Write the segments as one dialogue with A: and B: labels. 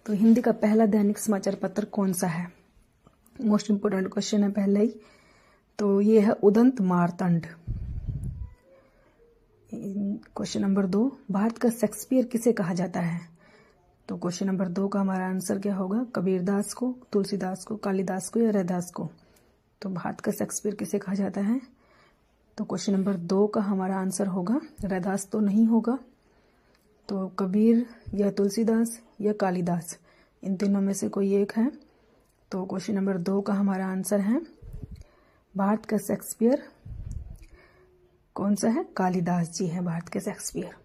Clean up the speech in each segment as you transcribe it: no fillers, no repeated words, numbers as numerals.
A: तो हिंदी का पहला दैनिक समाचार पत्र कौन सा है? मोस्ट इम्पोर्टेंट क्वेश्चन है पहले ही। तो ये है उदंत मार्तंड। क्वेश्चन नंबर 2, भारत का शेक्सपियर किसे कहा जाता है? तो क्वेश्चन नंबर 2 का हमारा आंसर क्या होगा? कबीरदास को, तुलसीदास को, कालिदास को या रैदास को? तो भारत का शेक्सपियर किसे कहा जाता है? तो क्वेश्चन नंबर 2 का हमारा आंसर होगा रैदास तो नहीं होगा, तो कबीर या तुलसीदास या कालिदास, इन तीनों में से कोई एक है। तो क्वेश्चन नंबर 2 का हमारा आंसर है भारत का शेक्सपियर कौन सा है? कालिदास जी है भारत के शेक्सपियर।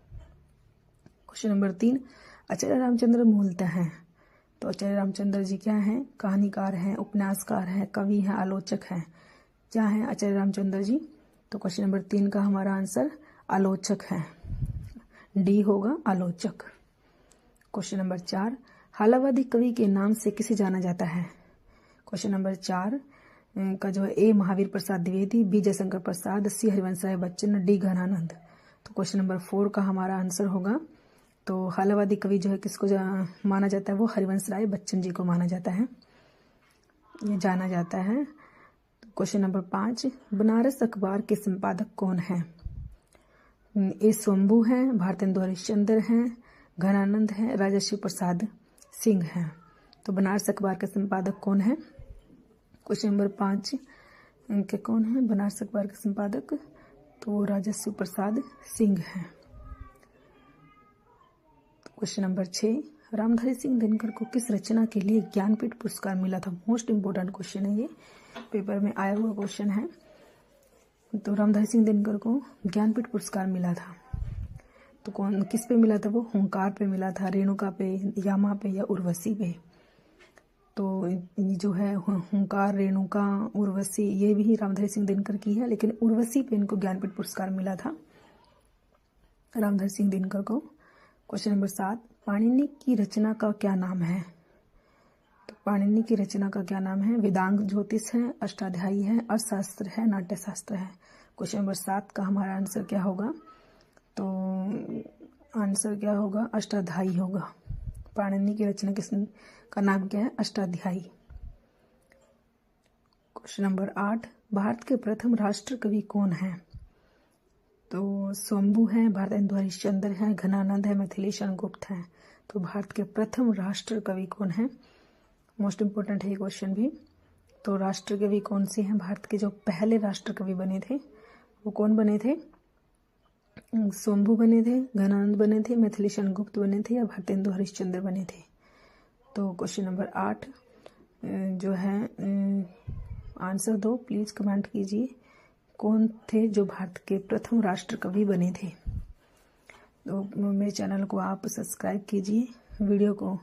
A: क्वेश्चन नंबर 3, आचार्य रामचंद्र मूलतः हैं। तो आचार्य रामचंद्र जी क्या हैं? कहानीकार हैं, उपन्यासकार हैं, कवि हैं, आलोचक हैं। क्या हैं आचार्य रामचंद्र जी? तो क्वेश्चन नंबर 3 का हमारा आंसर आलोचक है, डी होगा आलोचक। क्वेश्चन नंबर 4, हालावादी कवि के नाम से किसे जाना जाता है? क्वेश्चन नंबर 4 का जो है ए महावीर प्रसाद द्विवेदी, बी जयशंकर प्रसाद, सी हरिवंश राय बच्चन, डी घनानंद। तो क्वेश्चन नंबर 4 का हमारा आंसर होगा, तो हालावादी कवि जो है किसको माना जाता है? वो हरिवंश राय बच्चन जी को माना जाता है, ये जाना जाता है। क्वेश्चन नंबर 5, बनारस अखबार के संपादक कौन है? ए स्वंभू हैं, भारतेंदु हरिश्चंद्र हैं, घनानंद हैं, राजर्षि प्रसाद सिंह हैं। तो बनारस अखबार के संपादक कौन है? क्वेश्चन नंबर 5 के कौन है बनारस अखबार के संपादक? तो राजर्षि प्रसाद सिंह हैं। क्वेश्चन नंबर 6, रामधारी सिंह दिनकर को किस रचना के लिए ज्ञानपीठ पुरस्कार मिला था? मोस्ट इम्पोर्टेंट क्वेश्चन है, ये पेपर में आया हुआ क्वेश्चन है। तो रामधारी सिंह दिनकर को ज्ञानपीठ पुरस्कार मिला था, तो कौन किस पे मिला था? वो हुंकार पे मिला था, रेणुका पे, यामा पे या उर्वशी पे? तो जो है हुंकार, रेणुका, उर्वशी ये भी रामधारी सिंह दिनकर की है, लेकिन उर्वशी पे इनको ज्ञानपीठ पुरस्कार मिला था रामधारी सिंह दिनकर को। क्वेश्चन नंबर 7, पाणिनि की रचना का क्या नाम है? तो पाणिनि की रचना का क्या नाम है? वेदांग ज्योतिष है, अष्टाध्यायी है, अर्थशास्त्र है, नाट्यशास्त्र है। क्वेश्चन नंबर 7 का हमारा आंसर क्या होगा? तो आंसर क्या होगा? अष्टाध्यायी होगा। पाणिनि की रचना का नाम क्या है? अष्टाध्यायी। क्वेश्चन नंबर 8, भारत के प्रथम राष्ट्र कवि कौन है? तो स्वंभू हैं, भारतेंदु हरिश्चंद्र हैं, घनानंद है, मिथिलेश गुप्त हैं। तो भारत के प्रथम राष्ट्र कवि कौन है? मोस्ट इम्पोर्टेंट है ये क्वेश्चन भी। तो राष्ट्र कवि कौन से हैं? भारत के जो पहले राष्ट्र कवि बने थे वो कौन बने थे? स्वंभू बने थे, घनानंद बने थे, मिथिलेश गुप्त बने थे या भारतेंदु हरिश्चंद्र बने थे? तो क्वेश्चन नंबर 8 जो है आंसर दो, प्लीज कमेंट कीजिए कौन थे जो भारत के प्रथम राष्ट्र कवि बने थे। तो मेरे चैनल को आप सब्सक्राइब कीजिए, वीडियो को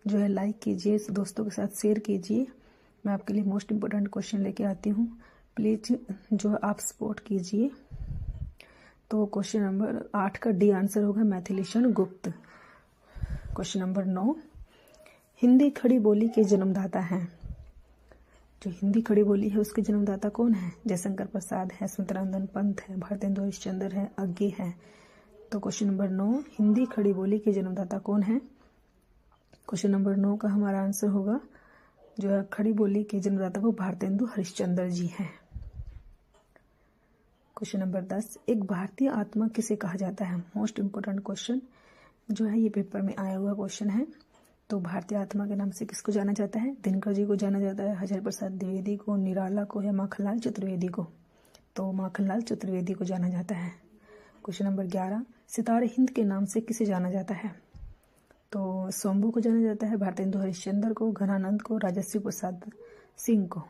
A: जो है लाइक कीजिए, दोस्तों के साथ शेयर कीजिए। मैं आपके लिए मोस्ट इम्पोर्टेंट क्वेश्चन लेके आती हूँ, प्लीज जो आप सपोर्ट कीजिए। तो क्वेश्चन नंबर 8 का डी आंसर होगा मिथिलेश गुप्त। क्वेश्चन नंबर 9, हिंदी खड़ी बोली के जन्मदाता हैं। जो हिंदी खड़ी बोली है उसके जन्मदाता कौन है? जयशंकर प्रसाद है, सुमित्रानंदन पंत है, भारतेंदु हरिश्चंद्र है, अज्ञे है। तो क्वेश्चन नंबर 9, हिंदी खड़ी बोली के जन्मदाता कौन है? क्वेश्चन नंबर 9 का हमारा आंसर होगा जो है खड़ी बोली के जन्मदाता वो भारतेंदु हरिश्चंद्र जी हैं। क्वेश्चन नंबर 10, एक भारतीय आत्मा किसे कहा जाता है? मोस्ट इम्पोर्टेंट क्वेश्चन जो है ये पेपर में आया हुआ क्वेश्चन है। तो भारतीय आत्मा के नाम से किसको जाना जाता है? दिनकर जी को जाना जाता है, हजारी प्रसाद द्विवेदी को, निराला को या माखनलाल चतुर्वेदी को? तो माखनलाल चतुर्वेदी को जाना जाता है। क्वेश्चन नंबर 11, सितारे हिंद के नाम से किसे जाना जाता है? तो स्वंभू को जाना जाता है, भारतेंदु हरिश्चंद्र को, घनानंद को, राजर्षि प्रसाद सिंह को।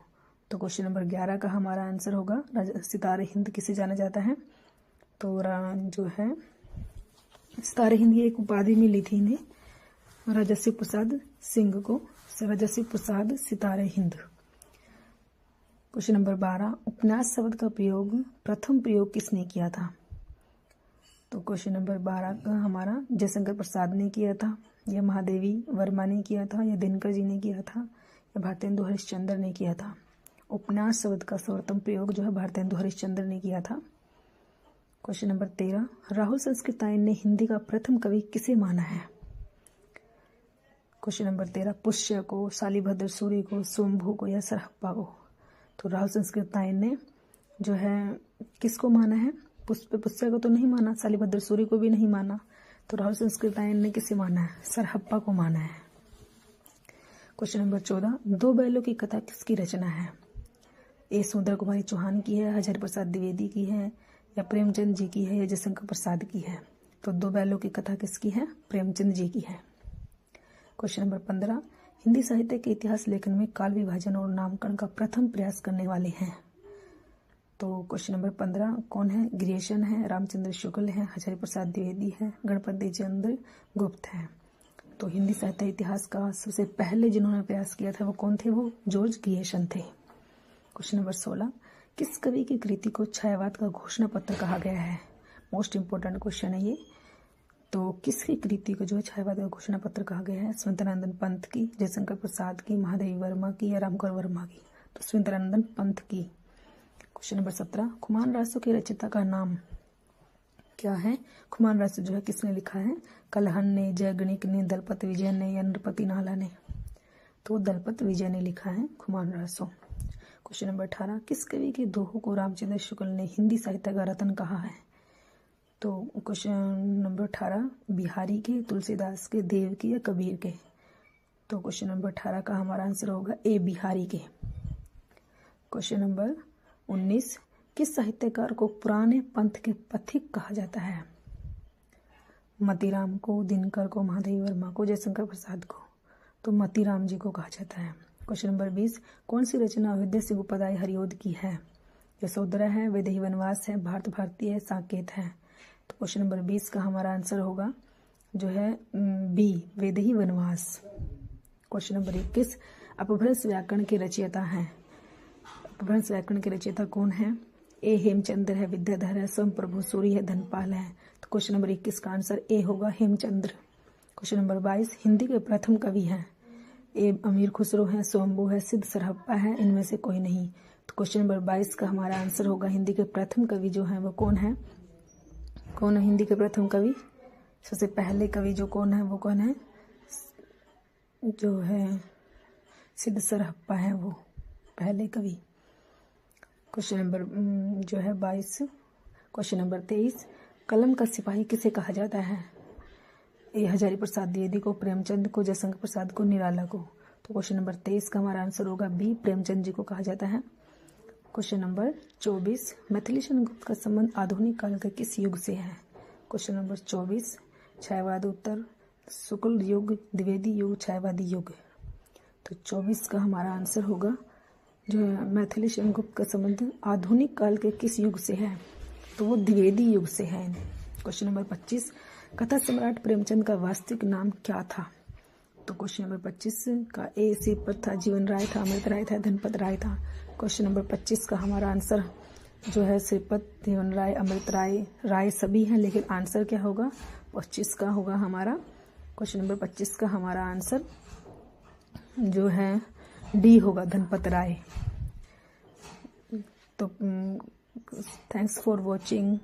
A: तो क्वेश्चन नंबर 11 का हमारा आंसर होगा सितारे हिंद किसे जाना जाता है? तो जो है सितारे हिंद की एक उपाधि मिली थी इन्हें राजर्षि प्रसाद सिंह को, राजर्षि प्रसाद सितारे हिंद। क्वेश्चन नंबर 12, उपन्यास शब्द का प्रथम प्रयोग किसने किया था? तो क्वेश्चन नंबर 12 का हमारा जयशंकर प्रसाद ने किया था, या महादेवी वर्मा ने किया था, या दिनकर जी ने किया था, या भारतेंदु हरिश्चंद्र ने किया था? उपन्यास शब्द का सर्वप्रथम प्रयोग जो है भारतेंदु हरिश्चंद्र ने किया था। क्वेश्चन नंबर 13, राहुल संस्कृतायन ने हिंदी का प्रथम कवि किसे माना है? क्वेश्चन नंबर 13, पुष्य को, शालिभद्र सूर्य को, स्वयंभू को या सरहप्पा को। तो राहुल संस्कृत आयन ने जो है किसको माना है? पुष्य को तो नहीं माना, शालिभद्र सूर्य को भी नहीं माना, तो राहुल संस्कृत आयन ने किसे माना है? सरहप्पा को माना है। क्वेश्चन नंबर 14, दो बैलों की कथा किसकी रचना है? ए सुंदर कुमारी चौहान की है, हजारी प्रसाद द्विवेदी की है, या प्रेमचंद जी की है, या जयशंकर प्रसाद की है। तो दो बैलों की कथा किसकी है? प्रेमचंद जी की है। क्वेश्चन नंबर 15, हिंदी साहित्य के इतिहास लेखन में काल विभाजन और नामकरण का प्रथम प्रयास करने वाले हैं। तो क्वेश्चन नंबर 15 कौन है? ग्रियेशन है, रामचंद्र शुक्ल है, हजारी प्रसाद द्विवेदी है, गणपति चंद्र गुप्त है। तो हिंदी साहित्य इतिहास का सबसे पहले जिन्होंने प्रयास किया था वो कौन थे? वो जॉर्ज ग्रियेशन थे। क्वेश्चन नंबर 16, किस कवि की कृति को छायावाद का घोषणा पत्र कहा गया है? मोस्ट इंपोर्टेंट क्वेश्चन है ये। तो किसकी कृति को जो है छायावाद का घोषणा पत्र कहा गया है? स्वतंत्रानंद पंत की, जयशंकर प्रसाद की, महादेवी वर्मा की, या रामकर वर्मा की। तो स्वतंत्रानंद पंत की। क्वेश्चन नंबर 17, खुमान रासों के रचयिता का नाम क्या है? खुमान रासो जो है किसने लिखा है? कलहन ने, जयगणिक ने, दलपत विजय ने, या नृपति नाला ने। तो दलपत विजय ने लिखा है खुमान रासो। क्वेश्चन नंबर 18, किस कवि के दोहों को रामचंद्र शुक्ल ने हिंदी साहित्य का रत्न कहा है? तो क्वेश्चन नंबर 18 बिहारी के, तुलसीदास के, देव के, या कबीर के। तो क्वेश्चन नंबर 18 का हमारा आंसर होगा ए बिहारी के। क्वेश्चन नंबर 19, किस साहित्यकार को पुराने पंथ के पथिक कहा जाता है? मतीराम को, दिनकर को, महादेवी वर्मा को, जयशंकर प्रसाद को। तो मतीराम जी को कहा जाता है। क्वेश्चन नंबर 20, कौन सी रचना अयोध्या से उपदाय हरिओद की है? यशोधरा है, वैदेही वनवास है, भारत भारती है, साकेत है। तो क्वेश्चन नंबर 20 का हमारा आंसर होगा जो है बी, वैदेही वनवास। क्वेश्चन नंबर 21, अपभ्रंश व्याकरण के रचयिता हैं। अपभ्रंश व्याकरण के रचयिता कौन है? ए हेमचंद्र है, विद्याधर है, स्वयं प्रभु सूरी है, धनपाल है। तो क्वेश्चन नंबर 21 का आंसर ए होगा हेमचंद्र। क्वेश्चन नंबर 22, हिंदी के प्रथम कवि हैं। ए अमीर खुसरो है, स्वयंभू है, सिद्ध सरहप्पा है, इनमें से कोई नहीं। तो क्वेश्चन नंबर 22 का हमारा आंसर होगा हिंदी के प्रथम कवि जो है वो कौन है? कौन है हिंदी के प्रथम कवि? सबसे पहले कवि जो कौन है वो कौन है? जो है सिद्ध सरहप्पा है वो पहले कवि। क्वेश्चन नंबर जो है 22। क्वेश्चन नंबर 23, कलम का सिपाही किसे कहा जाता है? ए हजारी प्रसाद द्विवेदी को, प्रेमचंद को, जयशंकर प्रसाद को, निराला को। तो क्वेश्चन नंबर 23 का हमारा आंसर होगा बी, प्रेमचंद जी को कहा जाता है। क्वेश्चन नंबर 24, मैथिलीशरण गुप्त का संबंध आधुनिक काल के किस युग से है? क्वेश्चन नंबर 24, छायावाद उत्तर, शुक्ल युग, द्विवेदी युग, छायावादी युग। तो 24 का हमारा आंसर होगा जो है मैथिलीशरण गुप्त का संबंध आधुनिक काल के किस युग से है? तो वो द्विवेदी युग से है। क्वेश्चन नंबर 25, कथा सम्राट प्रेमचंद का वास्तविक नाम क्या था? तो क्वेश्चन नंबर 25 का ए श्रीपत था, जीवन राय था, अमृत राय था, धनपत राय था। क्वेश्चन नंबर 25 का हमारा आंसर जो है श्रीपत, जीवन राय, अमृत राय, राय सभी हैं, लेकिन आंसर क्या होगा? 25 का होगा हमारा। क्वेश्चन नंबर 25 का हमारा आंसर जो है डी होगा, धनपत राय। तो थैंक्स फॉर वॉचिंग।